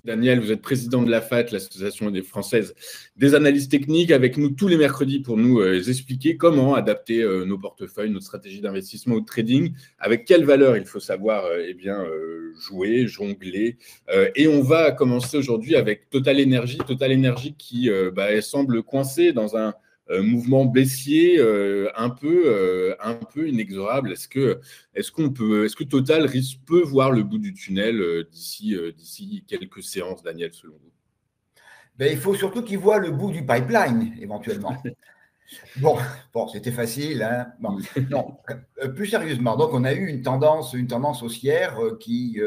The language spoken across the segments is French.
Daniel, vous êtes président de l'AFAT, l'Association des Françaises des analyses techniques, avec nous tous les mercredis pour nous expliquer comment adapter nos portefeuilles, notre stratégie d'investissement au trading, avec quelles valeurs il faut savoir jouer, jongler. Et on va commencer aujourd'hui avec Total Energy. Total Energy qui semble coincé dans un mouvement baissier un peu inexorable. Est-ce que Total peut voir le bout du tunnel d'ici quelques séances, Daniel, selon vous? Il faut surtout qu'il voit le bout du pipeline, éventuellement. Bon, c'était facile. Hein. Bon, non, plus sérieusement, donc on a eu une tendance haussière qui,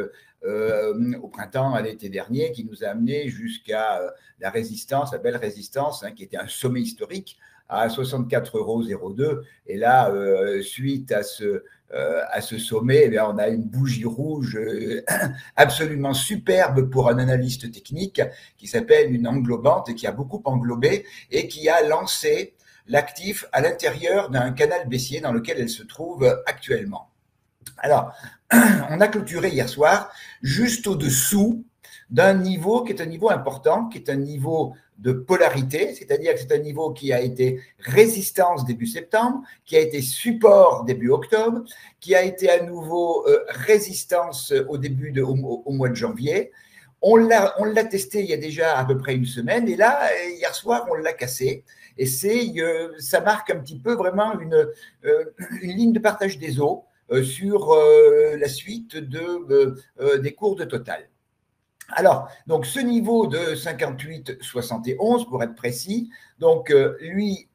au printemps, à l'été dernier, qui nous a amené jusqu'à la belle résistance, qui était un sommet historique à 64,02 €. Et là, suite à ce sommet, on a une bougie rouge absolument superbe pour un analyste technique qui s'appelle une englobante et qui a beaucoup englobé et qui a lancé l'actif à l'intérieur d'un canal baissier dans lequel elle se trouve actuellement. Alors, on a clôturé hier soir juste au-dessous d'un niveau qui est un niveau important, qui est un niveau de polarité, c'est-à-dire que c'est un niveau qui a été résistance début septembre, qui a été support début octobre, qui a été à nouveau résistance au mois de janvier. On l'a testé il y a déjà à peu près une semaine, et là, hier soir, on l'a cassé. Et ça marque un petit peu vraiment une ligne de partage des eaux sur la suite des cours de Total. Alors, donc ce niveau de 58,71 pour être précis, donc lui,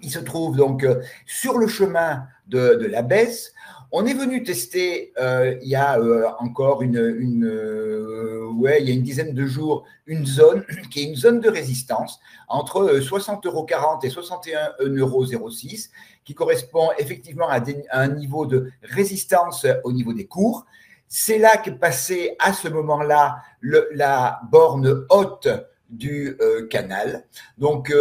il se trouve donc sur le chemin de la baisse. On est venu tester il y a encore il y a une dizaine de jours une zone qui est une zone de résistance entre 60,40 € et 61,06 €, qui correspond effectivement à un niveau de résistance au niveau des cours. C'est là qu'est passé à ce moment-là la borne haute du canal. Donc,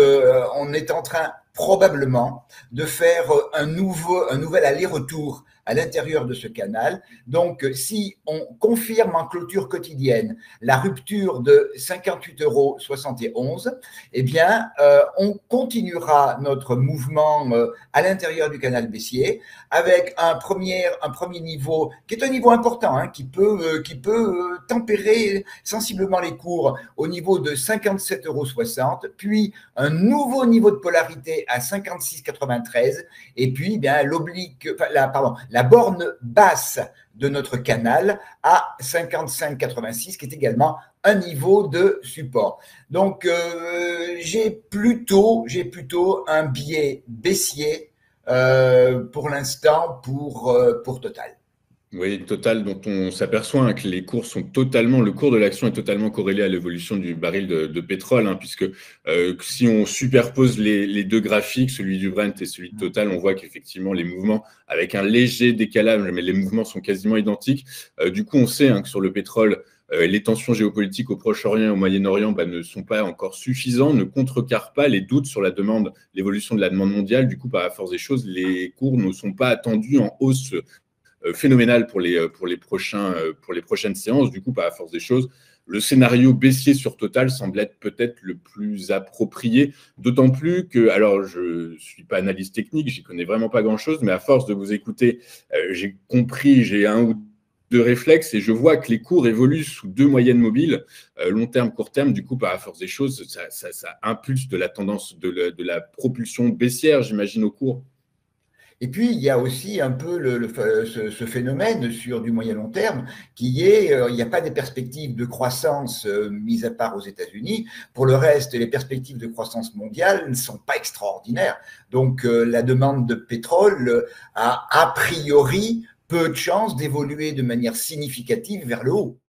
on est en train probablement de faire un nouvel aller-retour à l'intérieur de ce canal. Donc, si on confirme en clôture quotidienne la rupture de 58,71 €, eh bien, on continuera notre mouvement à l'intérieur du canal baissier avec un premier niveau qui est un niveau important, qui peut tempérer sensiblement les cours au niveau de 57,60 €, puis un nouveau niveau de polarité à 56,93 €, et puis bien la borne basse de notre canal à 55,86, qui est également un niveau de support. Donc, j'ai plutôt un biais baissier pour l'instant pour Total. Oui, Total, dont on s'aperçoit que le cours de l'action est totalement corrélé à l'évolution du baril de pétrole, puisque si on superpose les deux graphiques, celui du Brent et celui de Total, on voit qu'effectivement les mouvements, avec un léger décalage, mais les mouvements sont quasiment identiques. Du coup, on sait que sur le pétrole, les tensions géopolitiques au Proche-Orient et au Moyen-Orient ne sont pas encore suffisants, ne contrecarrent pas les doutes sur l'évolution de la demande mondiale. Du coup, par la force des choses, les cours ne sont pas attendus en hausse phénoménal pour les prochaines séances. Du coup, par la force des choses, le scénario baissier sur Total semble être peut-être le plus approprié, d'autant plus que, alors je ne suis pas analyste technique, j'y connais vraiment pas grand-chose, mais à force de vous écouter, j'ai compris, j'ai un ou deux réflexes et je vois que les cours évoluent sous deux moyennes mobiles, long terme, court terme. Du coup, par la force des choses, ça impulse de la tendance, de la propulsion baissière, j'imagine, au cours. Et puis, il y a aussi un peu ce phénomène sur du moyen long terme qui est, il n'y a pas des perspectives de croissance mis à part aux États-Unis. Pour le reste, les perspectives de croissance mondiale ne sont pas extraordinaires. Donc, la demande de pétrole a priori peu de chances d'évoluer de manière significative vers le haut.